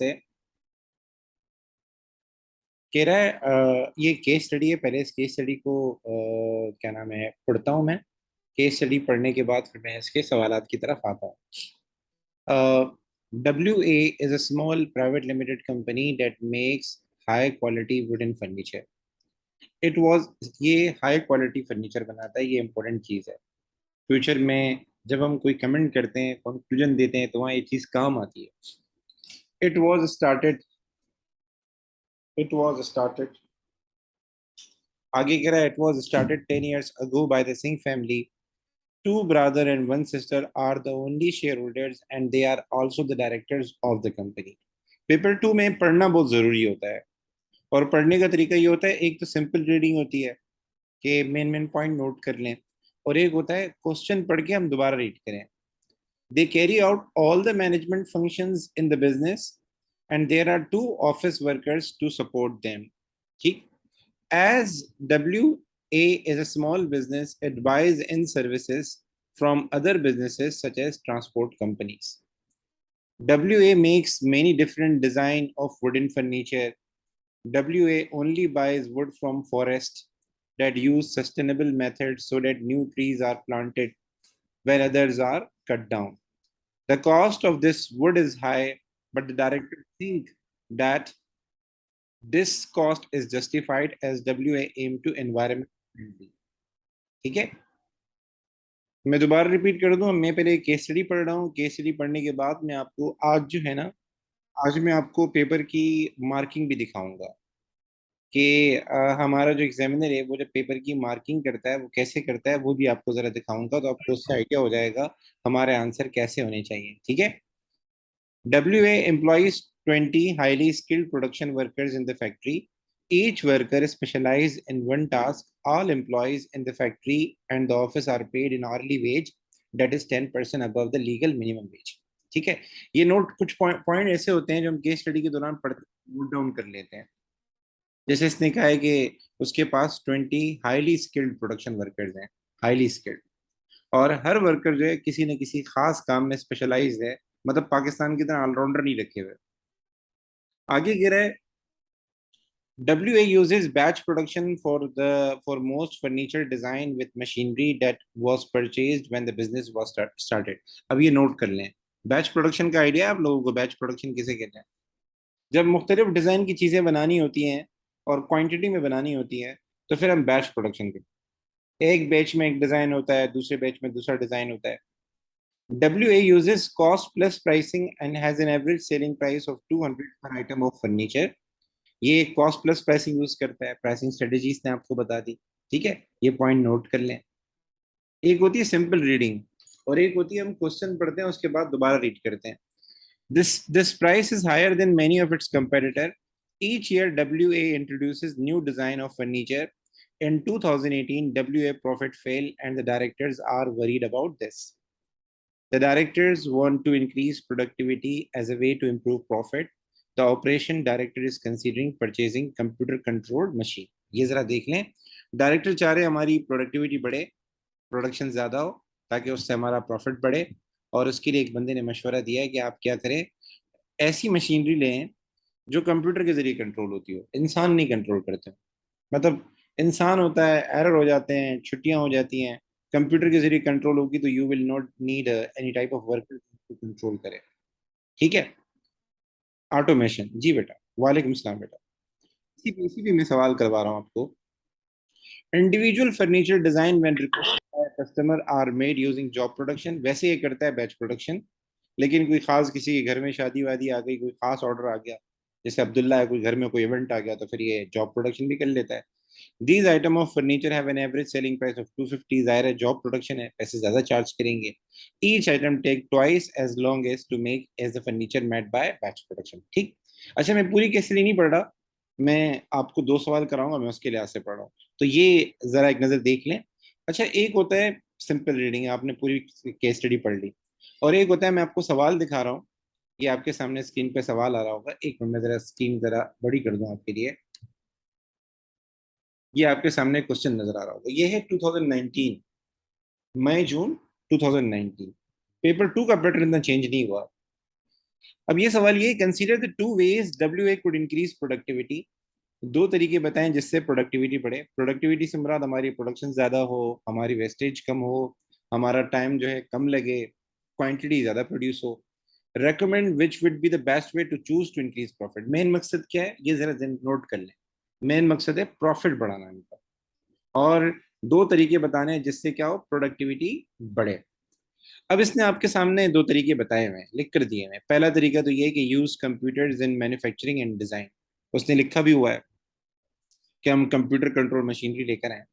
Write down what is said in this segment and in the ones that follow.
से कह रहा है ये केस स्टडी है। पहले इस केस स्टडी को क्या नाम है पढ़ता हूँ मैं। केस स्टडी पढ़ने के बाद फिर मैं इसके सवालात की तरफ आता हूँ। WA is a small private limited company that makes high quality wooden furniture. It was ये हाई क्वालिटी फर्नीचर बनाता है, ये इंपॉर्टेंट चीज़ है। फ्यूचर में जब हम कोई कमेंट करते हैं, कंक्लूजन देते हैं, तो वहाँ ये चीज़ काम आती है। It was started it was started आगे कह रहा है, it was started 10 years ago by the Singh family. Two brother and one sister are the only shareholders and they are also the directors of the company. Paper 2 में पढ़ना बहुत ज़रूरी होता है। और पढ़ने का तरीका ये होता है, एक तो सिंपल रीडिंग होती है कि मेन मेन पॉइंट नोट कर लें, और एक होता है क्वेश्चन पढ़ के हम दोबारा रीड करें। They carry out all the management functions in the business and there are 2 office workers to support them. ठीक। As WA is a small business, it buys in services from other businesses such as transport companies. WA makes many different design of wooden furniture. WA only buys wood from forests that use sustainable methods so that new trees are planted where others are cut down. The cost of this wood is high, but the directors think that this cost is justified as WA aim to environment friendly. ठीक है। मैं दोबारा repeat कर दूं, मैं पहले case study पढ़ रहा हूँ। केस स्टडी पढ़ने के बाद मैं आपको आज जो है ना, आज मैं आपको पेपर की मार्किंग भी दिखाऊंगा कि हमारा जो एग्जामिनर है वो जब पेपर की मार्किंग करता है वो कैसे करता है, वो भी आपको जरा दिखाऊंगा, तो आपको उससे आइडिया हो जाएगा हमारे आंसर कैसे होने चाहिए। ठीक है। WA employs 20 highly skilled production workers in the factory. Each worker is specialized in one task. All employees in the factory and the office are paid in hourly wage that is 10% above the legal minimum wage. ठीक है। ये note कुछ point ऐसे होते हैं जो हम case study के दौरान पढ़ते नोट डाउन कर लेते हैं। जैसे इसने कहा है कि उसके पास 20 हाईली स्किल्ड प्रोडक्शन वर्कर्स हैं, हाईली स्किल्ड, और हर वर्कर जो है किसी न किसी खास काम में स्पेशलाइज है, मतलब पाकिस्तान की तरह ऑलराउंडर नहीं रखे हुए। आगे गिरा है, WA uses batch production for most furniture design with machinery that was purchased when the business was started. अब ये नोट कर लें, बैच प्रोडक्शन का आइडिया आप लोगों को? बैच प्रोडक्शन किसे कहते हैं? जब मुख्तलिफ डिज़ाइन की चीज़ें बनानी होती हैं और क्वांटिटी में बनानी होती है, तो फिर हम बैच प्रोडक्शन करते हैं। एक बैच में एक डिज़ाइन होता है, दूसरे बैच में दूसरा डिज़ाइन होता है। WA uses cost plus pricing and has an average selling price of 200 per item of furniture. ये कॉस्ट प्लस प्राइसिंग यूज करता है, प्राइसिंग स्ट्रेटेजीज ने आपको बता दी। ठीक है, ये पॉइंट नोट कर लें। एक होती है सिंपल रीडिंग और एक होती है हम क्वेश्चन पढ़ते हैं उसके बाद दोबारा रीड करते हैं। This price is higher than many of its competitor. Each year, WA introduces new design of furniture. In 2018, WA profit fell and the directors are worried about this. The directors want to increase productivity as a way to improve profit. The operation director is considering purchasing computer controlled machine. ये जरा देख लें। Director चाह रहे हमारी productivity बढ़े, production ज्यादा हो, ताकि उससे हमारा प्रॉफिट बढ़े, और उसके लिए एक बंदे ने मशवरा दिया है कि आप क्या करें, ऐसी मशीनरी लें जो कंप्यूटर के जरिए कंट्रोल होती हो, इंसान नहीं कंट्रोल करते। मतलब इंसान होता है, एरर हो जाते हैं, छुट्टियां हो जाती हैं, कंप्यूटर के जरिए कंट्रोल होगी तो you will not need any type of worker to control करे। ठीक है। ऑटोमेशन, जी बेटा। वालेकुम सलाम बेटा। इसी भी मैं सवाल करवा रहा हूँ आपको। Individual furniture design when requested by customer are made using job production. वैसे ये करता है बैच प्रोडक्शन, लेकिन कोई खास किसी के घर में शादी वादी आ गई, कोई खास ऑर्डर आ गया, जैसे अब्दुल्ला है, कोई घर में कोई इवेंट आ गया, तो फिर ये जॉब प्रोडक्शन भी कर लेता है। These item of furniture have an average selling price of 250. जाहिर है जॉब प्रोडक्शन है, पैसे ज्यादा चार्ज करेंगे। Each item take twice as long as to make as the furniture made by batch production. ठीक। अच्छा, मैं पूरी केस स्टडी नहीं पढ़ रहा, मैं आपको 2 सवाल कराऊंगा, मैं उसके लिहाज से पढ़ रहा हूँ, तो ये जरा एक नजर देख लें। अच्छा, एक होता है सिंपल रीडिंग, आपने पूरी केस स्टडी पढ़ ली, और एक होता है मैं आपको सवाल दिखा रहा हूँ। ये आपके सामने स्क्रीन पे सवाल आ रहा होगा, एक मिनट में जरा स्क्रीन जरा बड़ी कर दूं आपके लिए। ये आपके सामने क्वेश्चन नजर आ रहा होगा, ये है 2019, मई जून 2019। पेपर 2 का पैटर्न इतना चेंज नहीं हुआ। अब ये सवाल ये, consider the two ways W A could increase productivity. दो तरीके बताएं जिससे प्रोडक्टिविटी बढ़े। प्रोडक्टिविटी से मुराद हमारी प्रोडक्शन ज्यादा हो, हमारी वेस्टेज कम हो, हमारा टाइम जो है कम लगे, क्वांटिटी ज्यादा प्रोड्यूस हो। Recommend which would be the best way to choose to increase profit. Main मकसद क्या है ये जरा नोट कर लें। मेन मकसद है प्रॉफिट बढ़ाना इनका, और दो तरीके बताने हैं जिससे क्या हो, प्रोडक्टिविटी बढ़े। अब इसने आपके सामने दो तरीके बताए हुए हैं, लिख कर दिए हुए हैं। पहला तरीका तो ये है कि use computers in manufacturing and design. उसने लिखा भी हुआ है कि हम कंप्यूटर कंट्रोल मशीनरी लेकर आए,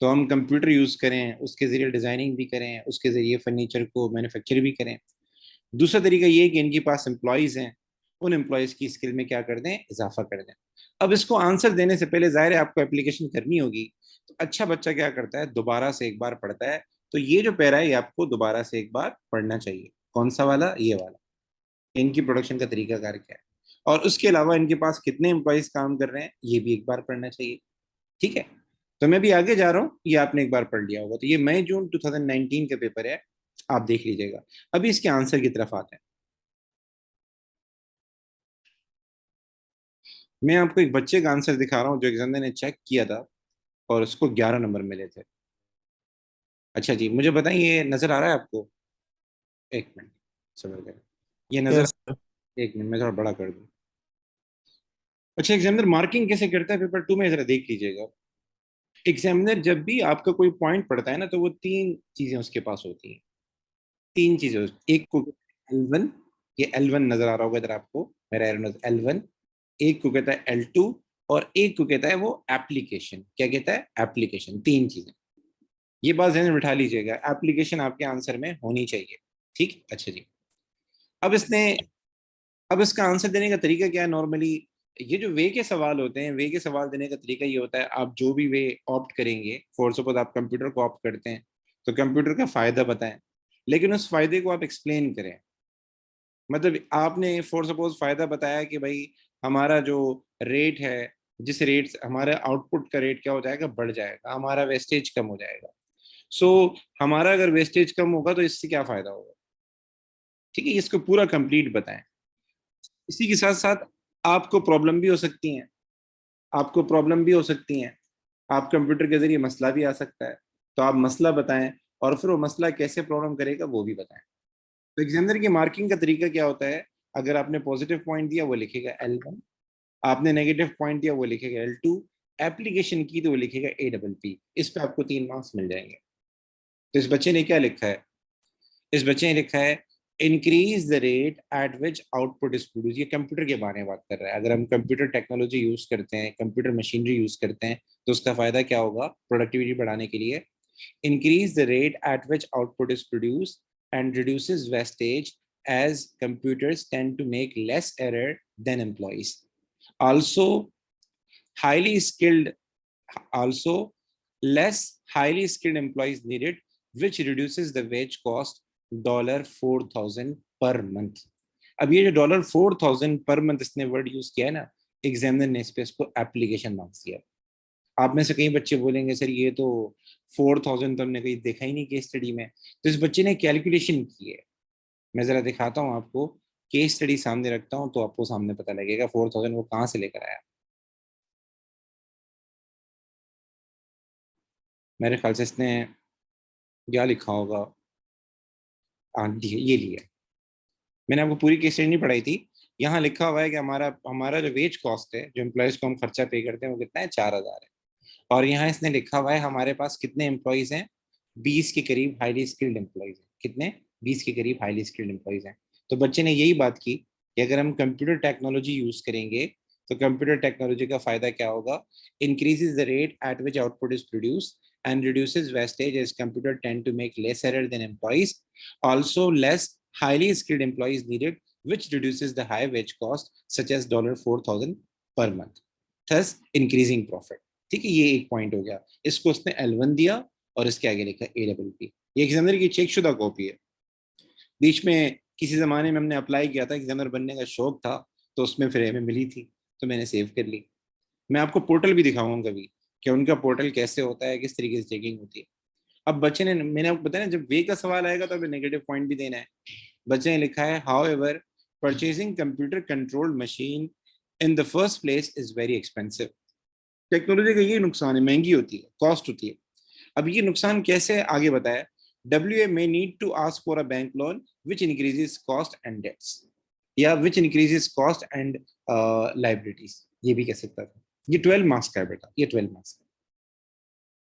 तो हम कंप्यूटर यूज करें, उसके जरिए डिजाइनिंग भी करें, उसके जरिए फर्नीचर को मैन्युफैक्चर भी करें। दूसरा तरीका ये है कि इनके पास एम्प्लॉयज हैं, उन एम्प्लॉयज की स्किल में क्या कर दें, इजाफा कर दें। अब इसको आंसर देने से पहले जाहिर है आपको एप्लीकेशन करनी होगी। तो अच्छा बच्चा क्या करता है, दोबारा से एक बार पढ़ता है। तो ये जो पैरा है ये आपको दोबारा से एक बार पढ़ना चाहिए। कौन सा वाला, ये वाला। इनकी प्रोडक्शन का तरीकाकार क्या है, और उसके अलावा इनके पास कितने एम्प्लॉयज काम कर रहे हैं, ये भी एक बार पढ़ना चाहिए। ठीक है। तो मैं भी आगे जा रहा हूँ, ये आपने एक बार पढ़ लिया होगा। तो ये मई जून 2019 का पेपर है, आप देख लीजिएगा। अभी इसके आंसर की तरफ आते हैं। मैं आपको एक बच्चे का आंसर दिखा रहा हूँ जो एग्जामिनर ने चेक किया था और उसको 11 नंबर मिले थे। अच्छा जी, मुझे बताएं ये नजर आ रहा है आपको? एक मिनट, समझ गए। ये नजर, यस सर। एक मिनट मैं थोड़ा बड़ा कर दूं। अच्छा, एग्जामिनर मार्किंग कैसे करता है पेपर टू में, जरा देख लीजिएगा। एग्जामिनर जब भी आपका कोई पॉइंट पढ़ता है ना, तो वो तीन चीजें उसके पास होती हैं। तीन चीजें एक को L1, ये L1 नजर आ रहा होगा इधर आपको, मेरा एरो नजर L1। एक को कहता है L2, और एक को कहता है वो एप्लीकेशन। क्या कहता है, एप्लीकेशन। तीन चीजें, ये बात ध्यान में बिठा लीजिएगा, एप्लीकेशन आपके आंसर में होनी चाहिए। ठीक, अच्छा जी। अब इसने, अब इसका आंसर देने का तरीका क्या है नॉर्मली। ये जो वे के सवाल होते हैं, वे के सवाल देने का तरीका ये होता है, आप जो भी वे ऑप्ट करेंगे, फॉर सपोज आप कंप्यूटर को ऑप्ट करते हैं, तो कंप्यूटर का फायदा बताएं, लेकिन उस फायदे को आप एक्सप्लेन करें। मतलब आपने फॉर सपोज फायदा बताया कि भाई हमारा जो रेट है, जिस रेट से हमारा आउटपुट का रेट क्या हो जाएगा, बढ़ जाएगा, हमारा वेस्टेज कम हो जाएगा। सो हमारा अगर वेस्टेज कम होगा तो इससे क्या फायदा होगा। ठीक है, इसको पूरा कंप्लीट बताएं। इसी के साथ साथ आपको प्रॉब्लम भी हो सकती हैं, आपको प्रॉब्लम भी हो सकती हैं, आप कंप्यूटर के जरिए मसला भी आ सकता है, तो आप मसला बताएं, और फिर वो मसला कैसे प्रॉब्लम करेगा वो भी बताएं। तो एग्जामिनर की मार्किंग का तरीका क्या होता है, अगर आपने पॉजिटिव पॉइंट दिया वो लिखेगा L1, आपने नेगेटिव पॉइंट दिया वो लिखेगा L2, एप्लीकेशन की तो वो लिखेगा A PP। इस पे आपको 3 मार्क्स मिल जाएंगे। तो इस बच्चे ने क्या लिखा है, इस बच्चे ने लिखा है increase the rate at which output is produce. ये कंप्यूटर के बारे में बात कर रहा है। अगर हम कंप्यूटर टेक्नोलॉजी यूज करते हैं, कंप्यूटर मशीनरी यूज करते हैं, तो उसका फायदा क्या होगा, प्रोडक्टिविटी बढ़ाने के लिए। Increase the rate at which output is produce and reduces wastage as computers tend to make less error than employees. Also, highly skilled, also less highly skilled employees needed, which reduces the wage cost $4,000 per month. अब ये जो $4,000 per month इसने word use किया है ना, examiner ने इस पे इसको एप्लीकेशन मार्क्स दिया। आप में से कई बच्चे बोलेंगे सर ये तो 4,000 तो हमने कहीं देखा ही नहीं केस स्टडी में। तो इस बच्चे ने कैलकुलेशन की है। मैं जरा दिखाता हूँ आपको, केस स्टडी सामने रखता हूँ तो आपको सामने पता लगेगा 4,000 वो कहाँ से लेकर आया। मेरे ख्याल से इसने क्या लिखा होगा, हाँ ये लिया। मैंने आपको पूरी केस स्टडी नहीं पढ़ाई थी। यहाँ लिखा हुआ है कि हमारा हमारा जो वेज कॉस्ट है, जो एम्प्लॉयज को हम खर्चा पे करते हैं, वो कितना है, 4,000 है। और यहाँ इसने लिखा हुआ है हमारे पास कितने एम्प्लॉयज हैं, 20 के करीब हाईली स्किल्ड एम्प्लॉयज हैं। कितने, 20 के करीब हाईली स्किल्ड एम्प्लॉयज हैं। तो बच्चे ने यही बात की कि अगर हम कंप्यूटर टेक्नोलॉजी यूज करेंगे, तो कंप्यूटर टेक्नोलॉजी का फायदा क्या होगा, increases the rate at which output is produce and reduces wastage as computer tend to make less error than employees. Also, less highly skilled employees needed, which reduces the high wage cost, such as $4,000 per month, thus increasing profit. ठीक है, ये एक point हो गया। इसको उसने L1 दिया और इसके आगे लिखा A PP। ये एग्जामिनर की चेक शुदा कॉपी है। बीच में किसी जमाने में हमने अप्लाई किया था, एग्जामिनर बनने का शौक था, तो उसमें फिर हमें मिली थी, तो मैंने सेव कर ली। मैं आपको पोर्टल भी दिखाऊंगा कभी कि उनका पोर्टल कैसे होता है, किस तरीके से चेकिंग होती है। अब बच्चे ने, मैंने आपको बताया ना, जब वे का सवाल आएगा तो अभी नेगेटिव पॉइंट भी देना है। बच्चे ने लिखा है how ever purchasing computer controlled machine in the first place is very expensive. Technology का ये नुकसान है, महंगी होती है, कॉस्ट होती है. अब ये नुकसान कैसे आगे बताया. WA may need to ask for a bank loan which increases cost and debts, या which increases cost and liabilities, ये भी कह सकता था. ये 12 मार्क्स का है बेटा, ये 12 मार्क्स का.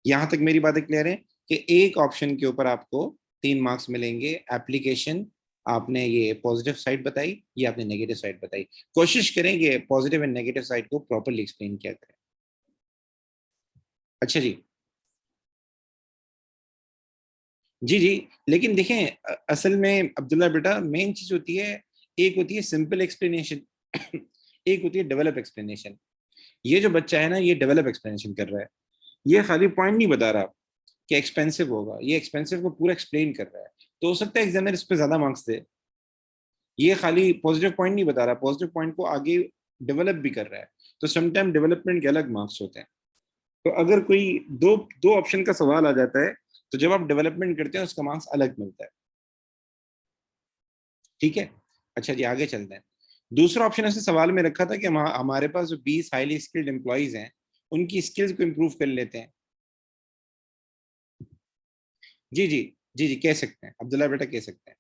यहां तक मेरी बातें क्लियर है कि एक ऑप्शन के ऊपर आपको 3 मार्क्स मिलेंगे. एप्लीकेशन आपने ये पॉजिटिव साइड बताई, ये आपने नेगेटिव साइड बताई. कोशिश करेंगे पॉजिटिव एंड नेगेटिव साइड को प्रॉपर्ली एक्सप्लेन किया करें. अच्छा जी, जी जी. लेकिन देखें असल में अब्दुल्ला बेटा मेन चीज होती है, एक होती है सिंपल एक्सप्लेनेशन, एक होती है डेवलप एक्सप्लेनेशन. ये जो बच्चा है ना, ये डेवलप एक्सप्लेनेशन कर रहा है. ये खाली पॉइंट नहीं बता रहा कि एक्सपेंसिव होगा, ये एक्सपेंसिव को पूरा एक्सप्लेन कर रहा है. तो हो सकता है एग्जामिनर इस पे ज्यादा मार्क्स दे. ये खाली पॉजिटिव पॉइंट नहीं बता रहा, पॉजिटिव पॉइंट को आगे डेवलप भी कर रहा है. तो समटाइम डेवलपमेंट के अलग मार्क्स होते हैं. तो अगर कोई दो दो ऑप्शन का सवाल आ जाता है, तो जब आप डेवलपमेंट करते हैं उसका मार्क्स अलग मिलता है. ठीक है. अच्छा जी, आगे चलते हैं. दूसरा ऑप्शन ऐसे सवाल में रखा था कि हमारे पास जो 20 हाईली स्किल्ड एम्प्लॉइज हैं, उनकी स्किल्स को इम्प्रूव कर लेते हैं. जी जी, जी जी कह सकते हैं अब्दुल्ला बेटा, कह सकते हैं.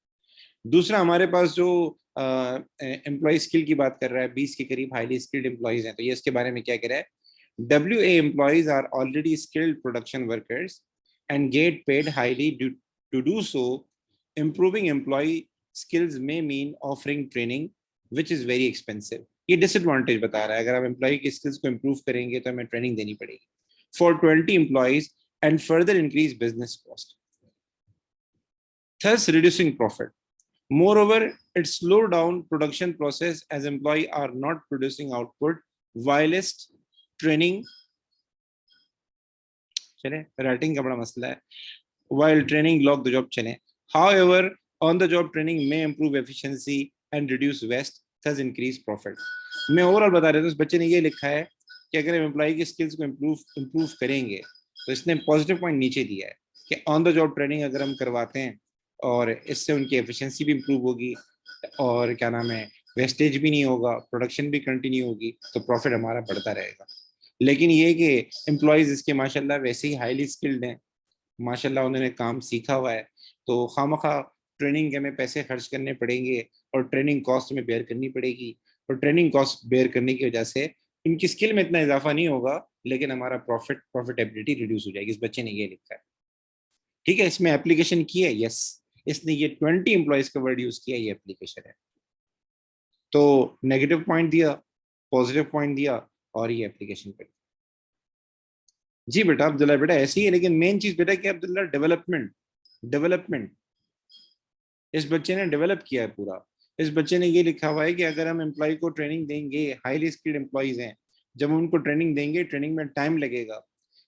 दूसरा हमारे पास जो एम्प्लॉय स्किल की बात कर रहा है, 20 के करीब हाईली स्किल्ड एम्प्लॉइज हैं, तो ये इसके बारे में क्या कह रहा है. WA employees are already skilled production workers and get paid highly to do so. Improving employee skills may mean offering training which is very expensive. ये डिसएडवांटेज बता रहा है, अगर आप एम्प्लॉय की स्किल्स को इम्प्रूव करेंगे तो हमें ट्रेनिंग देनी पड़ेगी for 20 employees and further increase business cost, thus reducing profit. Moreover, it slow down production process as employees are not producing output whilst training. चले, राइटिंग का बड़ा मसला है. While training lock the job चले. However, on the job training may improve efficiency and reduce waste, thus increase profit. मैं overall बता रहा था, उस बच्चे ने ये लिखा है कि अगर हम एम्प्लॉय की स्किल्स को इम्प्रूव करेंगे, तो इसने पॉजिटिव पॉइंट नीचे दिया है कि ऑन द जॉब ट्रेनिंग अगर हम करवाते हैं और इससे उनकी एफिशिएंसी भी इम्प्रूव होगी और क्या नाम है, वेस्टेज भी नहीं होगा, प्रोडक्शन भी कंटिन्यू होगी, तो प्रॉफिट हमारा बढ़ता रहेगा. लेकिन ये कि एम्प्लॉयज इसके माशाल्लाह वैसे ही हाईली स्किल्ड हैं, माशाल्लाह उन्होंने काम सीखा हुआ है, तो खामखा ट्रेनिंग के में पैसे खर्च करने पड़ेंगे और ट्रेनिंग कॉस्ट में बेयर करनी पड़ेगी. और ट्रेनिंग कॉस्ट बेयर करने की वजह से इनकी स्किल में इतना इजाफा नहीं होगा, लेकिन हमारा प्रॉफिटेबिलिटी रिड्यूस हो जाएगी. इस बच्चे ने ये लिखा है. ठीक है, इसमें एप्लीकेशन की है. यस, इसने ये 20 एम्प्लॉयज का वर्ड यूज किया, ये एप्लीकेशन है. तो नेगेटिव पॉइंट दिया, पॉजिटिव पॉइंट दिया और ये एप्लीकेशन कर. जी बेटा अब्दुल्ला बेटा ऐसे ही है, लेकिन मेन चीज बेटा क्या अब्दुल्ला, डेवलपमेंट. डेवलपमेंट इस बच्चे ने डेवलप किया है पूरा. इस बच्चे ने ये लिखा हुआ है कि अगर हम एम्प्लॉय को ट्रेनिंग देंगे, हाईली स्किल्ड एम्प्लॉयज हैं, जब हम उनको ट्रेनिंग देंगे, ट्रेनिंग में टाइम लगेगा,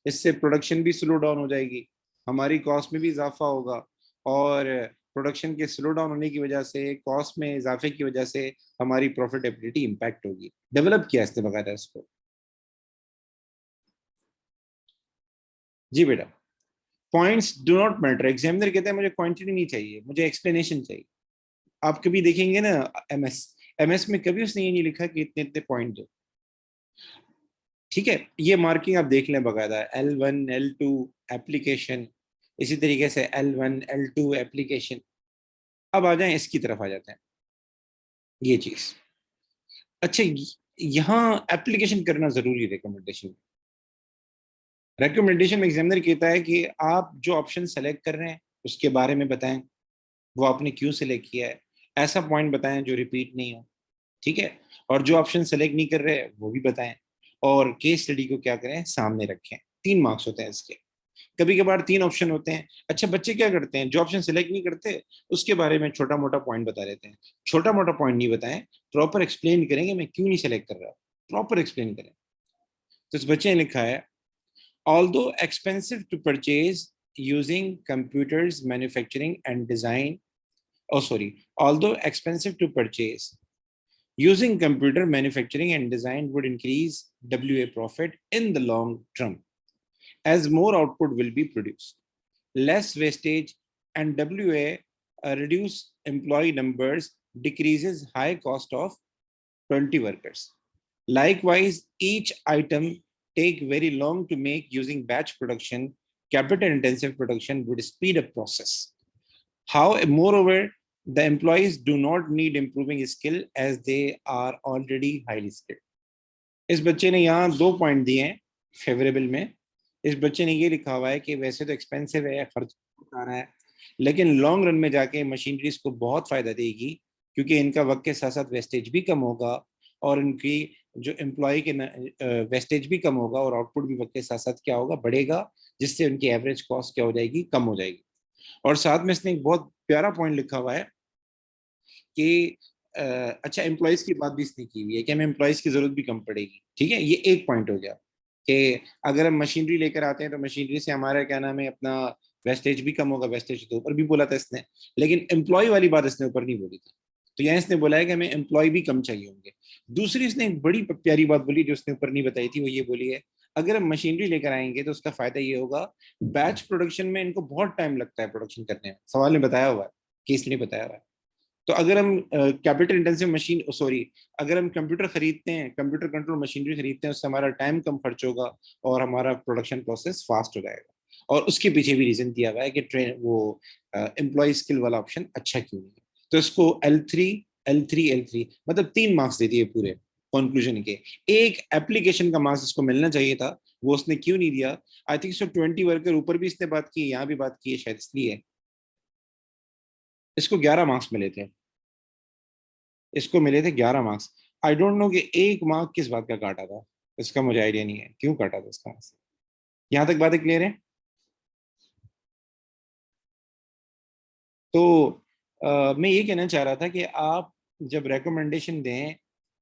इससे प्रोडक्शन भी स्लो डाउन हो जाएगी, हमारी कॉस्ट में भी इजाफा होगा, और प्रोडक्शन के स्लो डाउन होने की वजह से, कॉस्ट में इजाफे की वजह से हमारी प्रॉफिटेबिलिटी इंपैक्ट होगी. डेवलप किया इसने बकायदा इसको. जी बेटा, points do not matter. Examiner कहते हैं मुझे क्वांटिटी नहीं चाहिए, मुझे एक्सप्लेनेशन चाहिए. आप कभी देखेंगे ना एमएस, एमएस में कभी उसने ये नहीं लिखा कि इतने इतने पॉइंट दो. ठीक है, ये मार्किंग आप देख लें बकायदा, L1 L2 एप्लीकेशन, इसी तरीके से L1 L2 एप्लीकेशन. अब आ जाएं, इसकी तरफ आ जाते हैं, ये चीज. अच्छा, यहाँ एप्लीकेशन करना जरूरी है. रिकमेंडेशन में एग्जामिनर कहता है कि आप जो ऑप्शन सेलेक्ट कर रहे हैं उसके बारे में बताएं, वो आपने क्यों सिलेक्ट किया है, ऐसा पॉइंट बताएं जो रिपीट नहीं हो. ठीक है, और जो ऑप्शन सेलेक्ट नहीं कर रहे वो भी बताएं, और केस स्टडी को क्या करें, सामने रखें. 3 मार्क्स होते हैं इसके. कभी कभार 3 ऑप्शन होते हैं. अच्छा, बच्चे क्या करते हैं, जो ऑप्शन सेलेक्ट नहीं करते उसके बारे में छोटा मोटा पॉइंट बता देते हैं. छोटा मोटा पॉइंट नहीं बताएं, प्रॉपर एक्सप्लेन करेंगे मैं क्यों नहीं सेलेक्ट कर रहा, प्रॉपर एक्सप्लेन करें. तो इस बच्चे ने लिखा है, although expensive to purchase using computers manufacturing and design, although expensive to purchase using computer manufacturing and design would increase WA profit in the long term as more output will be produced, less wastage, and WA reduce employee numbers decreases high cost of 20 workers. Likewise, each item take very long to make using batch production, capital intensive production would speed up process. How, moreover, the employees do not need improving skill as they are already highly skilled. इस बच्चे ने यहाँ 2 point दिए हैं favourable में. इस बच्चे ने ये लिखा हुआ है कि वैसे तो एक्सपेंसिव है, खर्च आ रहा है, लेकिन लॉन्ग रन में जाके मशीनरीज को बहुत फायदा देगी क्योंकि इनका वक्त के साथ साथ वेस्टेज भी कम होगा और इनकी जो एम्प्लॉय के वेस्टेज भी कम होगा और आउटपुट भी वक्त के साथ साथ क्या होगा, बढ़ेगा, जिससे उनकी एवरेज कॉस्ट क्या हो जाएगी, कम हो जाएगी. और साथ में इसने एक बहुत प्यारा पॉइंट लिखा हुआ है कि अच्छा, एम्प्लॉयज की बात भी इसने की हुई है कि हमें एम्प्लॉयज की जरूरत भी कम पड़ेगी. ठीक है, ये एक पॉइंट हो गया कि अगर हम मशीनरी लेकर आते हैं तो मशीनरी से हमारा क्या नाम है, अपना वेस्टेज भी कम होगा. वेस्टेज तो ऊपर भी बोला था इसने, लेकिन एम्प्लॉय वाली बात इसने ऊपर नहीं बोली थी. तो यहाँ इसने बोला है कि हमें एम्प्लॉय भी कम चाहिए होंगे. दूसरी इसने एक बड़ी प्यारी बात बोली जो उसने ऊपर नहीं बताई थी, वो ये बोली है अगर हम मशीनरी लेकर आएंगे तो उसका फायदा ये होगा, बैच प्रोडक्शन में इनको बहुत टाइम लगता है प्रोडक्शन करने में. सवाल ने बताया हुआ है, केस ने बताया हुआ है. तो अगर हम कैपिटल इंटेंसिव मशीन सॉरी अगर हम कंप्यूटर खरीदते हैं, कंप्यूटर कंट्रोल मशीनरी खरीदते हैं, उससे हमारा टाइम कम खर्च होगा और हमारा प्रोडक्शन प्रोसेस फास्ट हो जाएगा. और उसके पीछे भी रीजन दिया हुआ है कि ट्रेन वो एम्प्लॉय स्किल वाला ऑप्शन अच्छा क्यों नहीं है. तो इसको L3 मतलब 3 मार्क्स दे दिए पूरे कंक्लूजन के. एक एप्लीकेशन का मार्क्स इसको मिलना चाहिए था, वो उसने क्यों नहीं दिया. आई थिंक सो 20 वर्कर ऊपर भी इसने बात की, यहाँ भी बात की है, शायद इसलिए इसको 11 मार्क्स मिले थे. इसको मिले थे 11 मार्क्स. आई डोंट नो कि एक मार्क किस बात का काटा था, इसका मुझे आइडिया नहीं है क्यों काटा था इसका. यहाँ तक बातें क्लियर है. तो मैं ये कहना चाह रहा था कि आप जब रिकमेंडेशन दें,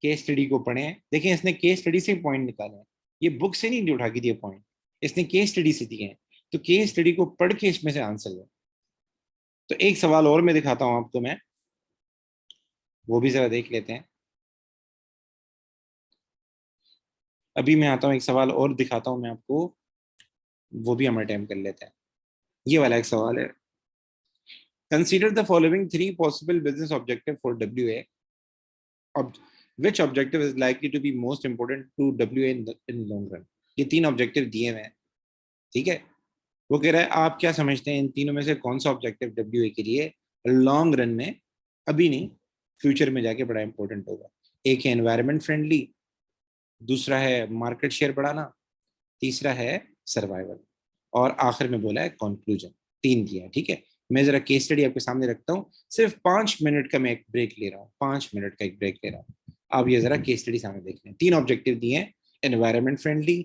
केस स्टडी को पढ़ें. देखें, इसने केस स्टडी से पॉइंट निकाले हैं, ये बुक से नहीं उठा के दिए पॉइंट, इसने केस स्टडी से दिए हैं. तो केस स्टडी को पढ़ के इसमें से आंसर दें. तो एक सवाल और मैं दिखाता हूं आपको, मैं वो भी जरा देख लेते हैं. अभी मैं आता हूँ, एक सवाल और दिखाता हूं मैं आपको, वो भी हम अटेम्प्ट कर लेते हैं. ये वाला एक सवाल है. Consider the following 3 possible business objective for WA. Which objective is likely to be most important to WA in long run. ये 3 ऑब्जेक्टिव दिए हुए हैं. ठीक है, वो कह रहा है आप क्या समझते हैं इन तीनों में से कौन सा ऑब्जेक्टिव WA के लिए लॉन्ग रन में, अभी नहीं, फ्यूचर में जाके बड़ा इंपॉर्टेंट होगा. एक है एनवायरमेंट फ्रेंडली, दूसरा है मार्केट शेयर बढ़ाना, तीसरा है सर्वाइवल, और आखिर में बोला है कंक्लूजन. 3 दिया है. ठीक है, मैं जरा केस स्टडी आपके सामने रखता हूँ. सिर्फ 5 मिनट का मैं एक ब्रेक ले रहा हूँ, 5 मिनट का एक ब्रेक ले रहा हूँ. आप ये जरा केस स्टडी सामने देख लें. 3 ऑब्जेक्टिव दिए हैं, एनवायरमेंट फ्रेंडली,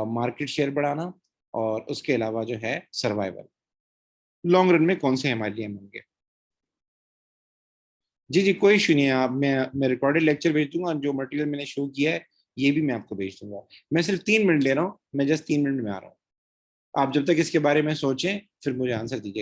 मार्केट शेयर बढ़ाना, और उसके अलावा जो है सर्वाइवल. लॉन्ग रन में कौन से हमारे लिए होंगे. जी जी, कोई इशू नहीं है. आप मैं रिकॉर्डेड लेक्चर भेज दूंगा, जो मटेरियल मैंने शो किया है ये भी मैं आपको भेज दूंगा. मैं सिर्फ 3 मिनट ले रहा हूँ, मैं जस्ट 3 मिनट में आ रहा हूँ. आप जब तक इसके बारे में सोचें फिर मुझे आंसर दीजिए.